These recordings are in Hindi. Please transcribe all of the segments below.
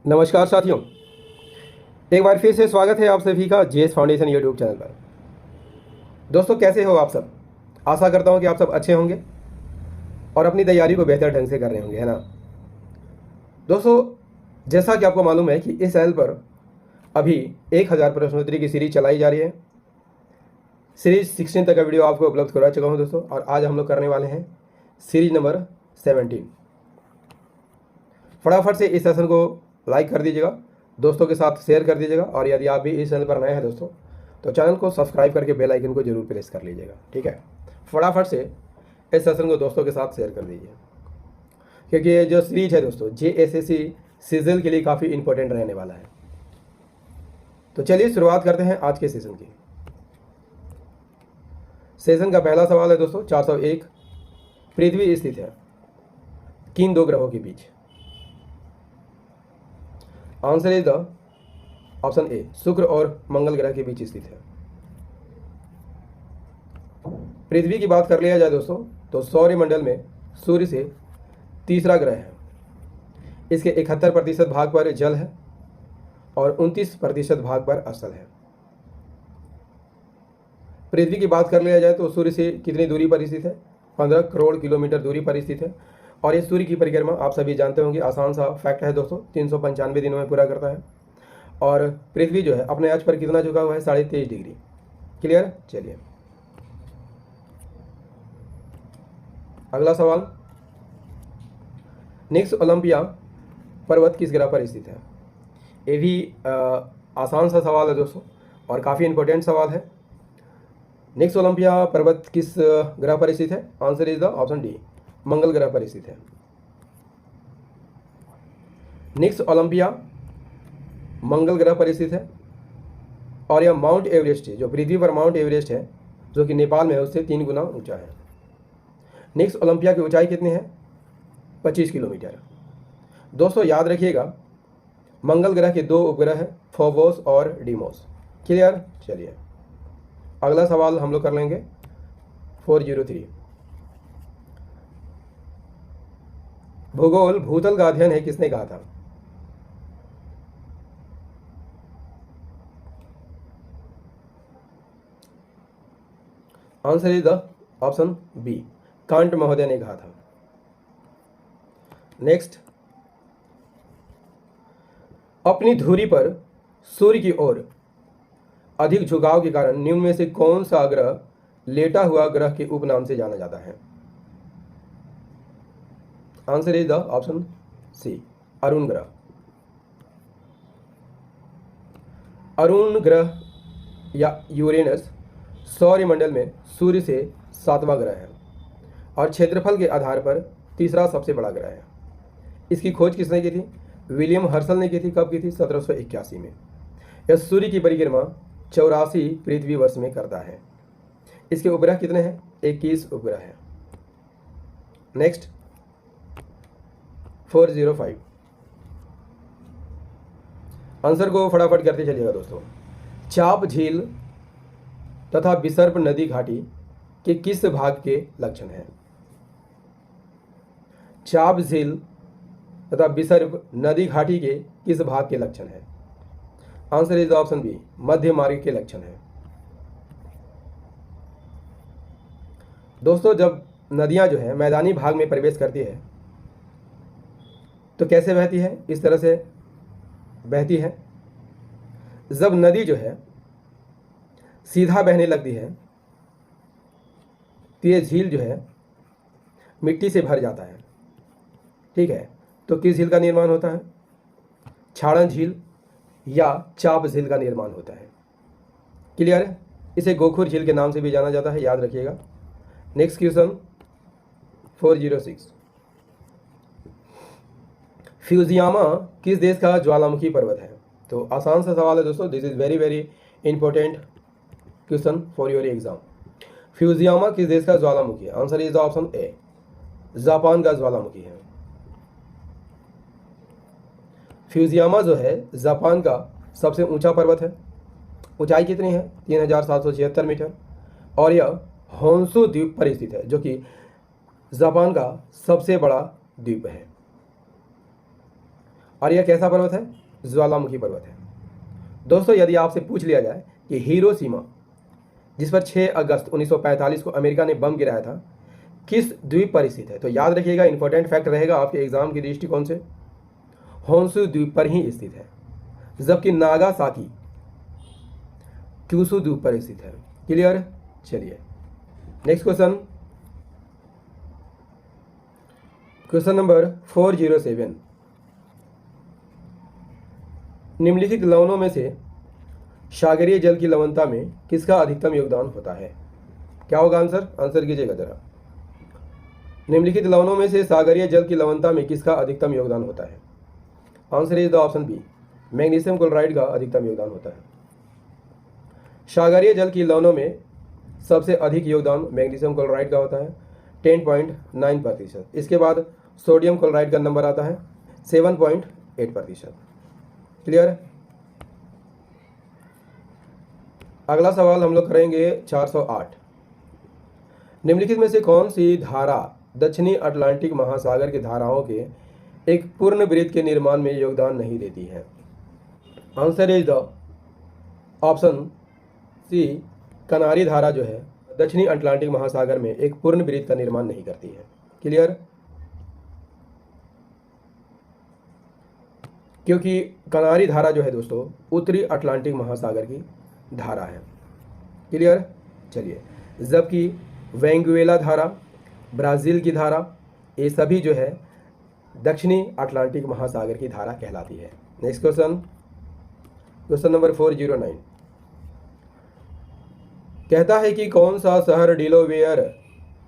नमस्कार साथियों, एक बार फिर से स्वागत है आप सभी का जेएस फाउंडेशन यूट्यूब चैनल पर। दोस्तों, कैसे हो आप सब? आशा करता हूं कि आप सब अच्छे होंगे और अपनी तैयारी को बेहतर ढंग से कर रहे होंगे, है ना। दोस्तों, जैसा कि आपको मालूम है कि इस चैनल पर अभी 1000 प्रश्नोत्तरी की सीरीज चलाई जा रही है। सीरीज 16 तक का वीडियो आपको उपलब्ध करवा चुका हूँ दोस्तों, और आज हम लोग करने वाले हैं सीरीज नंबर 17। फटाफट से इस सेशन को लाइक कर दीजिएगा, दोस्तों के साथ शेयर कर दीजिएगा, और यदि आप भी इस चैनल पर नए हैं दोस्तों, तो चैनल को सब्सक्राइब करके बेल आइकन को जरूर प्रेस कर लीजिएगा। ठीक है, फटाफट से इस सेशन को दोस्तों के साथ शेयर कर दीजिए, क्योंकि ये जो सीरीज है दोस्तों JSSC सीजल के लिए काफ़ी इंपॉर्टेंट रहने वाला है। तो चलिए शुरुआत करते हैं आज के सेशन की। सेशन का पहला सवाल है दोस्तों 401। पृथ्वी स्थित है किन दो ग्रहों के बीच? Answer is the option A, शुक्र और मंगल ग्रह के बीच स्थित है। पृथ्वी की बात कर लिया जाए दोस्तों, तो सौरमंडल में सूर्य से तीसरा ग्रह है। इसके 71% भाग पर जल है और 29% भाग पर स्थल है। पृथ्वी की बात कर लिया जाए तो सूर्य से कितनी दूरी पर स्थित है? 15 करोड़ किलोमीटर दूरी पर स्थित है। और ये सूर्य की परिक्रमा आप सभी जानते होंगे, आसान सा फैक्ट है दोस्तों, 395 दिनों में पूरा करता है। और पृथ्वी जो है अपने अक्ष पर कितना झुका हुआ है? 23.5 डिग्री। क्लियर? चलिए अगला सवाल, निक्स ओलंपिया पर्वत किस ग्रह पर स्थित है? ये भी आसान सा सवाल है दोस्तों और काफ़ी इंपॉर्टेंट सवाल है। निक्स ओलंपिया पर्वत किस ग्रह पर स्थित है? Answer is the option D, मंगल ग्रह पर स्थित है। निक्स ओलंपिया मंगल ग्रह पर स्थित है। और यह माउंट एवरेस्ट है, जो पृथ्वी पर माउंट एवरेस्ट है, जो कि नेपाल में है, उससे 3 गुना ऊंचा है। निक्स ओलंपिया की ऊंचाई कितनी है? 25 किलोमीटर। दोस्तों याद रखिएगा, मंगल ग्रह के 2 उपग्रह हैं, फोबोस और डीमोस। क्लियर? चलिए अगला सवाल हम लोग कर लेंगे 403। भूगोल भूतल का अध्ययन है किसने कहा था? Answer is the option B, Kant महोदय ने कहा था। नेक्स्ट, अपनी धुरी पर सूर्य की ओर अधिक झुकाव के कारण निम्न में से कौन सा ग्रह लेटा हुआ ग्रह के उपनाम से जाना जाता है? Answer is the option C, अरुण ग्रह। अरुण ग्रह या यूरेनस सौरमंडल में सूर्य से 7वां ग्रह है और क्षेत्रफल के आधार पर तीसरा सबसे बड़ा ग्रह है। इसकी खोज किसने की थी? विलियम हर्शल ने की थी। कब की थी? 1781 में। यह सूर्य की परिक्रमा 84 पृथ्वी वर्ष में करता है। इसके उपग्रह कितने हैं? 21 उपग्रह हैं। नेक्स्ट 405। आंसर को फटाफट करते चलिएगा दोस्तों। चाप झील तथा विसर्प नदी घाटी के किस भाग के लक्षण हैं? चाप झील तथा विसर्प नदी घाटी के किस भाग के लक्षण हैं? आंसर इज ऑप्शन बी, मध्य मार्ग के लक्षण है। दोस्तों, जब नदियां जो है मैदानी भाग में प्रवेश करती है तो कैसे बहती है? इस तरह से बहती है। जब नदी जो है सीधा बहने लगती है तो ये झील जो है मिट्टी से भर जाता है। ठीक है, तो किस झील का निर्माण होता है? छाड़न झील या चाप झील का निर्माण होता है। क्लियर है? इसे गोखुर झील के नाम से भी जाना जाता है, याद रखिएगा। Next question 406। फ्यूजियामा किस देश का ज्वालामुखी पर्वत है? तो आसान सा सवाल है दोस्तों, this is very very important question for your exam. Fujiyama किस देश का ज्वालामुखी है? Answer is the option A, Japan का ज्वालामुखी है। फ्यूजियामा जो है जापान का सबसे ऊंचा पर्वत है। ऊंचाई कितनी है? 3776 मीटर। और यह होन्शु द्वीप पर स्थित है, जो कि जापान का सबसे बड़ा द्वीप है। और यह कैसा पर्वत है? ज्वालामुखी पर्वत है। दोस्तों यदि आपसे पूछ लिया जाए कि हिरोशिमा, जिस पर 6 अगस्त 1945 को अमेरिका ने बम गिराया था, किस द्वीप पर स्थित है, तो याद रखिएगा, इंपॉर्टेंट फैक्ट रहेगा आपके एग्जाम के दृष्टिकोण से, होन्शु द्वीप पर ही स्थित है। जबकि नागासाकी क्यूशु द्वीप पर स्थित है। क्लियर? चलिए नेक्स्ट क्वेश्चन, क्वेश्चन नंबर 407। निम्नलिखित लवणों में से सागरीय जल की लवणता में किसका अधिकतम योगदान होता है? क्या होगा आंसर? आंसर कीजिएगा जरा। निम्नलिखित लवणों में से सागरीय जल की लवणता में किसका अधिकतम योगदान होता है? Answer is the option B, magnesium chloride का अधिकतम योगदान होता है। सागरीय जल की लवणों में सबसे अधिक योगदान मैग्नीशियम क्लोराइड का होता है 10.9%। इसके बाद सोडियम क्लोराइड का नंबर आता है 7.8%। क्लियर? अगला सवाल हम लोग करेंगे 408। निम्नलिखित में से कौन सी धारा दक्षिणी अटलांटिक महासागर की धाराओं के एक पूर्ण वृत्त के निर्माण में योगदान नहीं देती है? Answer is the option C, Canary धारा जो है दक्षिणी अटलांटिक महासागर में एक पूर्ण वृत्त का निर्माण नहीं करती है। क्लियर? क्योंकि कनारी धारा जो है दोस्तों उत्तरी अटलांटिक महासागर की धारा है। क्लियर? चलिए, जबकि वेंगुएला धारा, ब्राज़ील की धारा, ये सभी जो है दक्षिणी अटलांटिक महासागर की धारा कहलाती है। नेक्स्ट क्वेश्चन, क्वेश्चन नंबर 409 कहता है कि कौन सा शहर डिलोवेयर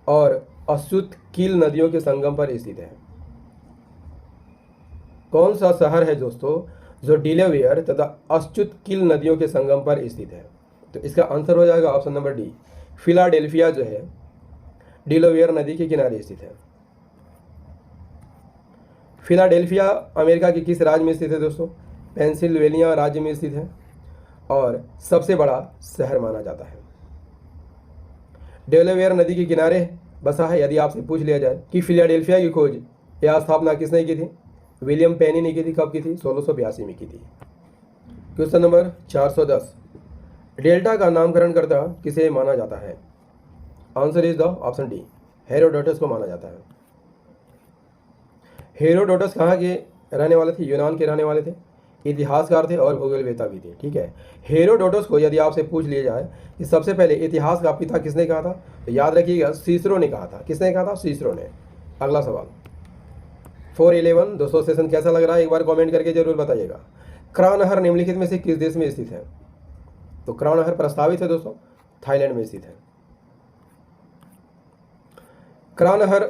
और अश्युत कील नदियों के संगम पर स्थित है? कौन सा शहर है दोस्तों जो डिलोवेयर तथा अश्युत कील नदियों के संगम पर स्थित है? तो इसका आंसर हो जाएगा ऑप्शन नंबर डी, फिलाडेल्फिया जो है डिलोवेयर नदी के किनारे स्थित है। फिलाडेल्फिया अमेरिका के किस राज्य में स्थित है दोस्तों? पेंसिल्वेनिया राज्य में स्थित है और सबसे बड़ा शहर माना जाता है। डेलावेयर नदी के किनारे बसा है। यदि आपसे पूछ लिया जाए कि फिलाडेल्फिया की खोज या स्थापना किसने की थी? विलियम पेनी ने की थी। कब की थी? 1682 में की थी। क्वेश्चन नंबर 410 डेल्टा का नामकरण करता किसे माना जाता है? Answer is the option D, Herodotus को माना जाता है। हेरोडोटस कहाँ के रहने वाले थे? यूनान के रहने वाले थे, इतिहासकार थे और भूगोलवेत्ता भी थे। ठीक है, हेरोडोटस को यदि आपसे पूछ लिया जाए कि सबसे पहले इतिहास का पिता किसने कहा था, तो याद रखिएगा सीसरो ने कहा था। किसने कहा था? सीसरो ने। अगला सवाल 411 दोस्तों, सेशन कैसा लग रहा है एक बार कमेंट करके जरूर बताइएगा। क्रा नहर निम्नलिखित में से किस देश में स्थित है? तो क्रा नहर प्रस्तावित है दोस्तों, थाईलैंड में स्थित है। क्रा नहर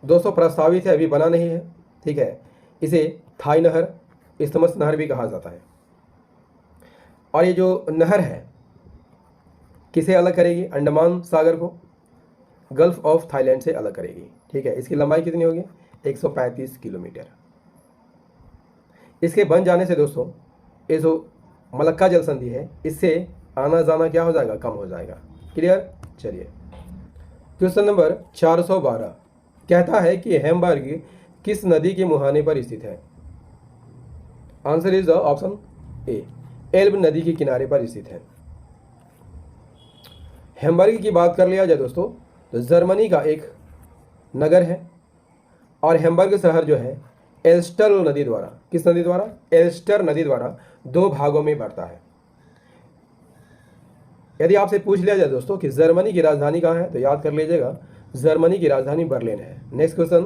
दोस्तों प्रस्तावित है, अभी बना नहीं है। ठीक है, इसे थाई नहर, इस्तमस नहर भी कहा जाता है। और ये जो नहर है किसे अलग करेगी? अंडमान सागर को गल्फ ऑफ थाईलैंड से अलग करेगी। ठीक है, इसकी लंबाई कितनी होगी? 135 किलोमीटर। इसके बन जाने से दोस्तों ये जो मलक्का जल संधि है इससे आना जाना क्या हो जाएगा? कम हो जाएगा। क्लियर? चलिए, क्वेश्चन नंबर 412 कहता है कि हैम्बर्ग किस नदी के मुहाने पर स्थित है? Answer is the option A, Elbe नदी के किनारे पर स्थित है। हैम्बर्ग की बात कर लिया जाए दोस्तों तो जर्मनी का एक नगर है और हैम्बर्ग शहर जो है एल्स्टर नदी द्वारा, किस नदी द्वारा? एल्स्टर नदी द्वारा 2 भागों में बढ़ता है। यदि आपसे पूछ लिया जाए दोस्तों कि जर्मनी की राजधानी कहाँ है, तो याद कर लीजिएगा जर्मनी की राजधानी बर्लिन है। नेक्स्ट क्वेश्चन,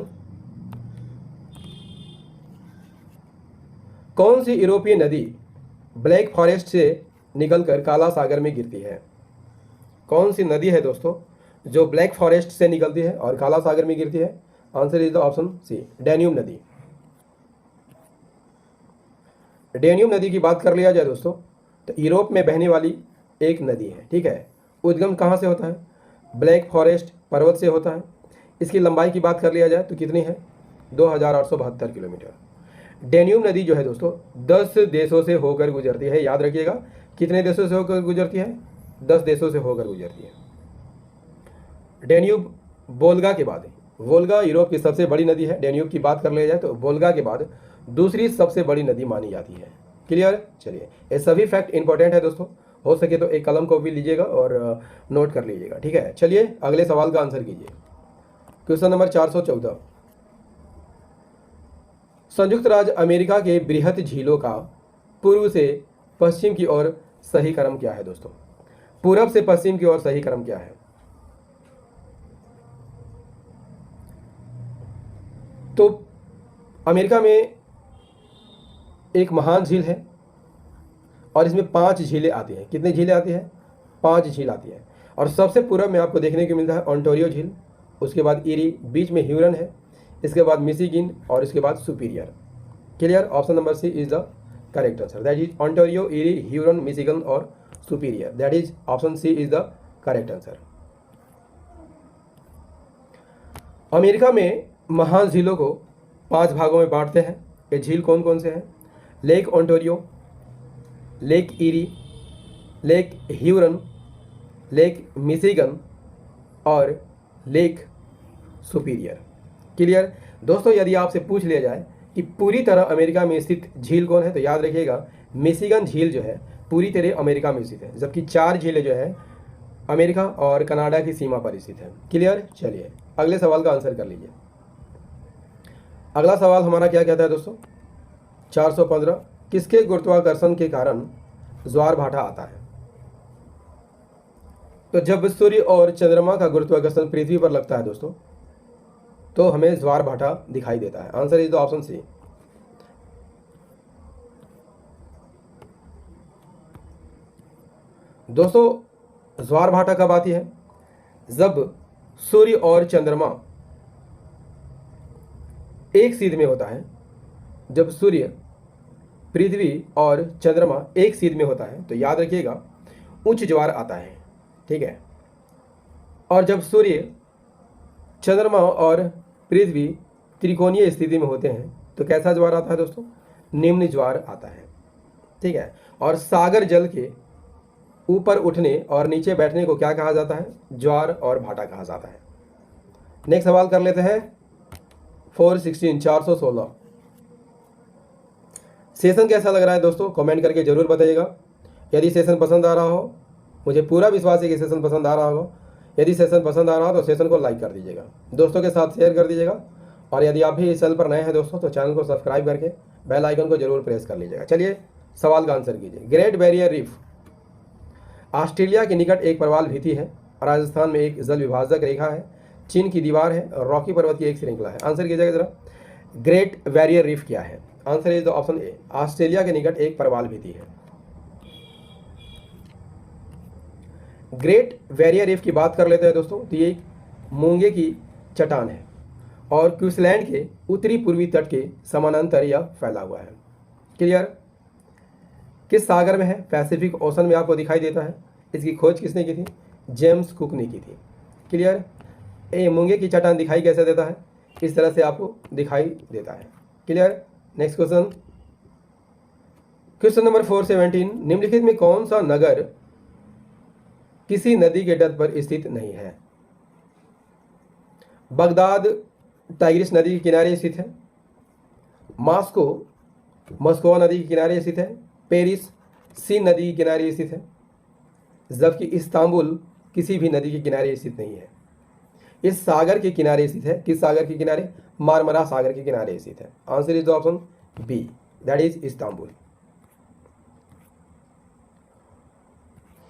कौन सी यूरोपीय नदी ब्लैक फॉरेस्ट से निकलकर काला सागर में गिरती है? कौन सी नदी है दोस्तों जो ब्लैक फॉरेस्ट से निकलती है और काला सागर में गिरती है? Answer is the option C, Danube नदी। डैन्यूब नदी की बात कर लिया जाए दोस्तों तो यूरोप में बहने वाली एक नदी है। ठीक है, उद्गम कहाँ से होता है? ब्लैक फॉरेस्ट पर्वत से होता है। इसकी लंबाई की बात कर लिया जाए तो कितनी है? 2872 किलोमीटर। डैन्यूब नदी जो है दोस्तों 10 देशों से होकर गुजरती है। याद रखिएगा, कितने देशों से होकर गुजरती है? 10 देशों से होकर गुजरती है। डैन्यूब वोल्गा के बाद, वोल्गा यूरोप की सबसे बड़ी नदी है। डैन्यूब की बात कर लिया जाए तो वोल्गा के बाद दूसरी सबसे बड़ी नदी मानी जाती है। क्लियर। चलिए, ये सभी फैक्ट इंपॉर्टेंट है दोस्तों, हो सके तो एक कलम को भी लीजिएगा और नोट कर लीजिएगा। ठीक है, चलिए अगले सवाल का आंसर कीजिए। Question number 414। संयुक्त राज्य अमेरिका के बृहत झीलों का पूर्व से पश्चिम की ओर सही क्रम क्या है दोस्तों? पूरब से पश्चिम की ओर सही क्रम क्या है? तो अमेरिका में एक महान झील है और इसमें 5 झीलें आती हैं। कितनी झीलें आती हैं? 5 झील आती हैं। और सबसे पूर्व में आपको देखने को मिलता है ओंटारियो झील, उसके बाद ईरी, बीच में ह्यूरन है, इसके बाद मिशिगन और इसके बाद Superior. Clear. Option number C is the correct answer, that is Ontario, Erie, Huron, Michigan और Superior. That is option C is the correct answer. America में महान झीलों को 5 भागों में बांटते हैं। ये झील कौन कौन से हैं? Lake Ontario, Lake Erie, Lake Huron, Lake Michigan और लेक सुपीरियर। क्लियर। दोस्तों, यदि आपसे पूछ लिया जाए कि पूरी तरह अमेरिका में स्थित झील कौन है, तो याद रखिएगा मिशिगन झील जो है पूरी तरह अमेरिका में स्थित है, जबकि 4 झीलें जो है अमेरिका और कनाडा की सीमा पर स्थित है। क्लियर। चलिए अगले सवाल का आंसर कर लीजिए। अगला सवाल हमारा क्या कहता है दोस्तों? 415। किसके गुरुत्वाकर्षण के कारण ज्वार भाटा आता है? तो जब सूर्य और चंद्रमा का गुरुत्वाकर्षण पृथ्वी पर लगता है दोस्तों, तो हमें ज्वार भाटा दिखाई देता है। Answer is the option C. दोस्तों, ज्वार भाटा कब आती है? जब सूर्य और चंद्रमा एक सीध में होता है। जब सूर्य, पृथ्वी और चंद्रमा एक सीध में होता है तो याद रखिएगा उच्च ज्वार आता है। ठीक है। और जब सूर्य, चंद्रमा और पृथ्वी त्रिकोणीय स्थिति में होते हैं तो कैसा ज्वार आता है दोस्तों? निम्न ज्वार आता है। ठीक है। और सागर जल के ऊपर उठने और नीचे बैठने को क्या कहा जाता है? ज्वार और भाटा कहा जाता है। नेक्स्ट सवाल कर लेते हैं 416, 416। सेशन कैसा लग रहा है दोस्तों? कमेंट करके जरूर बताइएगा। यदि सेशन पसंद आ रहा हो, मुझे पूरा विश्वास है कि सेशन पसंद आ रहा होगा। यदि सेशन पसंद आ रहा हो तो सेशन को लाइक कर दीजिएगा, दोस्तों के साथ शेयर कर दीजिएगा। और यदि आप भी इस चैनल पर नए हैं दोस्तों तो चैनल को सब्सक्राइब करके बेल आइकन को जरूर प्रेस कर लीजिएगा। चलिए सवाल का आंसर कीजिए। ग्रेट बैरियर रीफ ऑस्ट्रेलिया के निकट एक प्रवाल भित्ति है, राजस्थान में एक जल विभाजक रेखा है, चीन की दीवार है और रॉकी पर्वत की एक श्रृंखला है। आंसर कीजिएगा जरा, ग्रेट बैरियर रीफ क्या है? Answer is the option A, Australia के निकट एक प्रवाल भित्ति है। ग्रेट बैरियर रीफ की बात कर लेते हैं दोस्तों, तो ये एक मूंगे की चट्टान है और क्वींसलैंड के उत्तरी पूर्वी तट के समानांतर यह फैला हुआ है। क्लियर। किस सागर में है? पैसिफिक ओशन में आपको दिखाई देता है। इसकी खोज किसने की थी? जेम्स कुक ने की थी। क्लियर। ये मूंगे की चट्टान दिखाई कैसे देता है? इस तरह से आपको दिखाई देता है। Clear. Next question, question number 417। निम्नलिखित में कौन सा नगर किसी नदी के तट पर स्थित नहीं है? बगदाद टाइग्रिस नदी के किनारे स्थित है, मॉस्को मस्कोवा नदी के किनारे स्थित है, पेरिस सीन नदी के किनारे स्थित है, जबकि इस्तांबुल किसी भी नदी के किनारे स्थित नहीं है। इस सागर के किनारे स्थित है। किस सागर के किनारे? मारमरा सागर के किनारे स्थित है। Answer is the option B, that is Istanbul.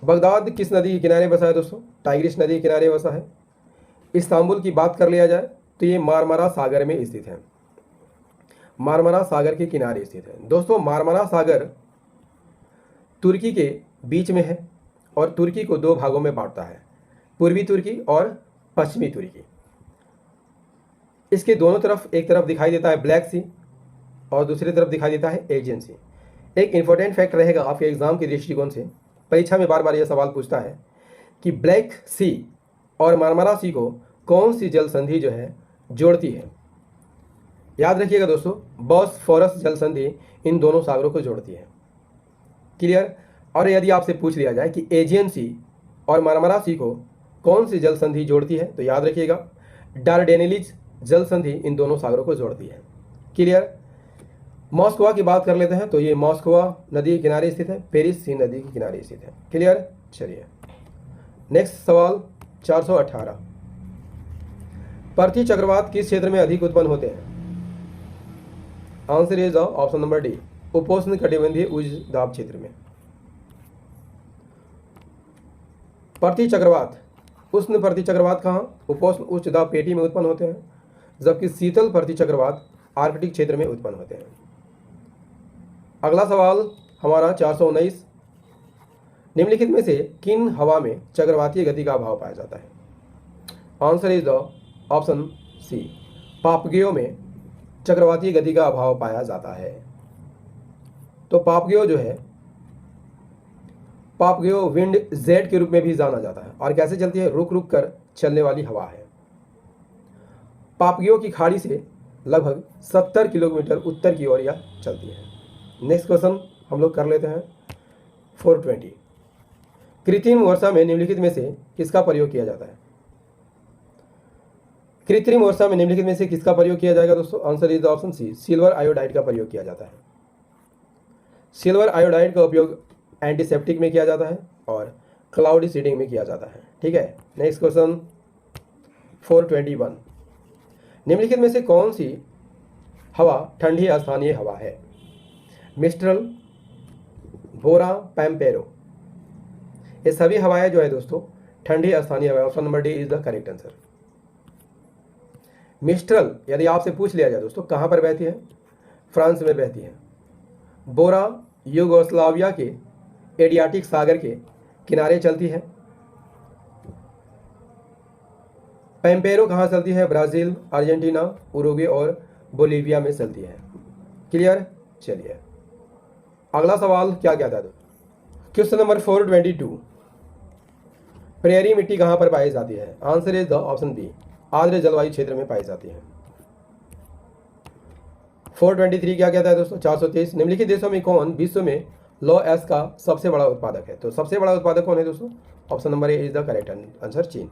Baghdad किस नदी के किनारे बसा है दोस्तों? टाइग्रिस नदी के किनारे बसा है। इस्तांबुल की बात कर लिया जाए तो ये मारमरा सागर में स्थित है, मारमरा सागर के किनारे स्थित है। दोस्तों, मारमरा सागर तुर्की के बीच में है और तुर्की को 2 भागों में बांटता है, पूर्वी तुर्की और पश्चिमी तुर्की। इसके दोनों तरफ, एक तरफ दिखाई देता है ब्लैक सी और दूसरी तरफ दिखाई देता है एजियन सी। एक इंपॉर्टेंट फैक्ट रहेगा आपके एग्जाम के दृष्टिकोण से, परीक्षा में बार बार यह सवाल पूछता है कि ब्लैक सी और मारमरा सी को कौन सी जल संधि जो है जोड़ती है? याद रखिएगा दोस्तों, बॉस्फोरस जल संधि इन दोनों सागरों को जोड़ती है। क्लियर। और यदि आपसे पूछ लिया जाए कि एजियन सी और मारमरा सी को कौन सी जल संधि जोड़ती है, तो याद रखिएगा डार्डेनेलिज जल संधि इन दोनों सागरों को जोड़ती है। क्लियर। मॉस्कोवा की बात कर लेते हैं तो ये मॉस्कोवा नदी के किनारे स्थित है, पेरिस सी नदी के किनारे स्थित है। क्लियर? चलिए नेक्स्ट सवाल 418। पृथ्वी चक्रवात किस क्षेत्र में अधिक उत्पन्न होते हैं? Answer is option number D, उपोष्ण कटिबंधीय उच्च दाब क्षेत्र में। पृथ्वी चक्रवात, उष्ण पृथ्वी चक्रवात कहाँ? उपोष्ण उच्च दाब पेटी में उत्पन्न होते हैं, जबकि शीतल पृथ्वी चक्रवात आर्कटिक क्षेत्र में उत्पन्न होते हैं। अगला सवाल हमारा 419। निम्नलिखित में से किन हवा में चक्रवातीय गति का अभाव पाया जाता है? Answer is the option C, पापगियों में चक्रवातीय गति का अभाव पाया जाता है। तो पापगियो जो है, पापगियो विंड जेट के रूप में भी जाना जाता है और कैसे चलती है? रुक रुक कर चलने वाली हवा है। पापगियो की खाड़ी से लगभग 70 किलोमीटर उत्तर की ओर यह चलती है। नेक्स्ट क्वेश्चन हम लोग कर लेते हैं 420। कृत्रिम वर्षा में निम्नलिखित में से किसका प्रयोग किया जाता है? कृत्रिम वर्षा में निम्नलिखित में से किसका प्रयोग किया जाएगा दोस्तों? Answer is option C, silver iodide का प्रयोग किया जाता है। सिल्वर आयोडाइड का उपयोग एंटीसेप्टिक में किया जाता है और क्लाउडी सीडिंग में किया जाता है। ठीक है, नेक्स्ट क्वेश्चन 421। निम्नलिखित में से कौन सी हवा ठंडी स्थानीय हवा है? मिस्ट्रल, बोरा, पैम्पेरो, ये सभी हवाएं जो है दोस्तों ठंडी स्थानीय हवा। Option number D is the correct answer. Mistral यदि आपसे पूछ लिया जाए दोस्तों कहाँ पर बहती है? फ्रांस में बहती है। बोरा यूगोस्लाविया के एडियाटिक सागर के किनारे चलती है। पैम्पेरो कहाँ चलती है? ब्राज़ील, अर्जेंटीना, उरुग्वे और बोलीविया में चलती है। क्लियर? चलिए अगला सवाल क्या था? Question number 422। प्रेयरी मिट्टी कहाँ पर पाई जाती है? Answer is the option B, आर्द्र जलवायु क्षेत्र में पाई जाती है। 423 क्या कहता है दोस्तों? 423। निम्नलिखित देशों में कौन विश्व में लौ एस का सबसे बड़ा उत्पादक है? तो सबसे बड़ा उत्पादक कौन है दोस्तों? Option number A is the correct answer, चीन।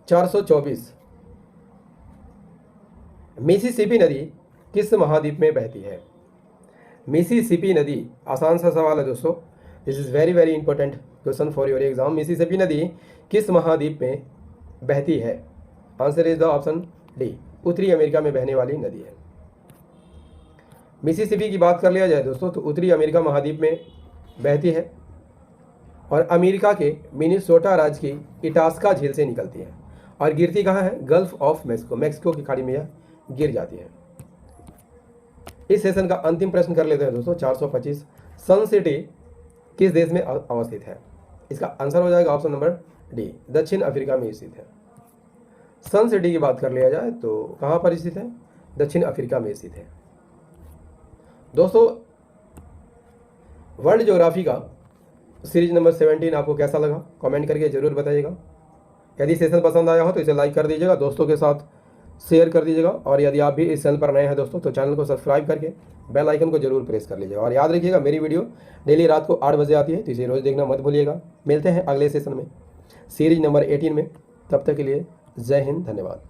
424। मिसिसिपी नदी किस महाद्वीप में बहती है? मिसिसिपी नदी, आसान सा सवाल है दोस्तों, this is very very important question for your exam. Mississippi नदी किस महाद्वीप में बहती है? Answer is the option D, उत्तरी अमेरिका में बहने वाली नदी है। मिसिसिपी की बात कर लिया जाए दोस्तों तो उत्तरी अमेरिका महाद्वीप में बहती है और अमेरिका के मिनेसोटा राज्य की इटास्का झील से निकलती है और गिरती कहाँ है? गल्फ ऑफ मेक्सिको, मेक्सिको की खाड़ी में यह गिर जाती है। इस सेशन का अंतिम प्रश्न कर लेते हैं दोस्तों 425। सन सिटी किस देश में अवस्थित है? इसका आंसर हो जाएगा ऑप्शन नंबर डी, दक्षिण अफ्रीका में स्थित है। सन सिटी की बात कर लिया जाए तो कहाँ पर स्थित है? दक्षिण अफ्रीका में स्थित है। दोस्तों वर्ल्ड ज्योग्राफी का सीरीज नंबर 17 आपको कैसा लगा कमेंट करके जरूर बताइएगा। यदि सेशन पसंद आया हो तो इसे लाइक कर दीजिएगा, दोस्तों के साथ शेयर कर दीजिएगा और यदि आप भी इस चैनल पर नए हैं दोस्तों तो चैनल को सब्सक्राइब करके बेल आइकन को जरूर प्रेस कर लीजिएगा। और याद रखिएगा मेरी वीडियो डेली रात को 8 बजे आती है तो इसे रोज़ देखना मत भूलिएगा। मिलते हैं अगले सेशन में सीरीज नंबर 18 में, तब तक के लिए जय हिंद, धन्यवाद।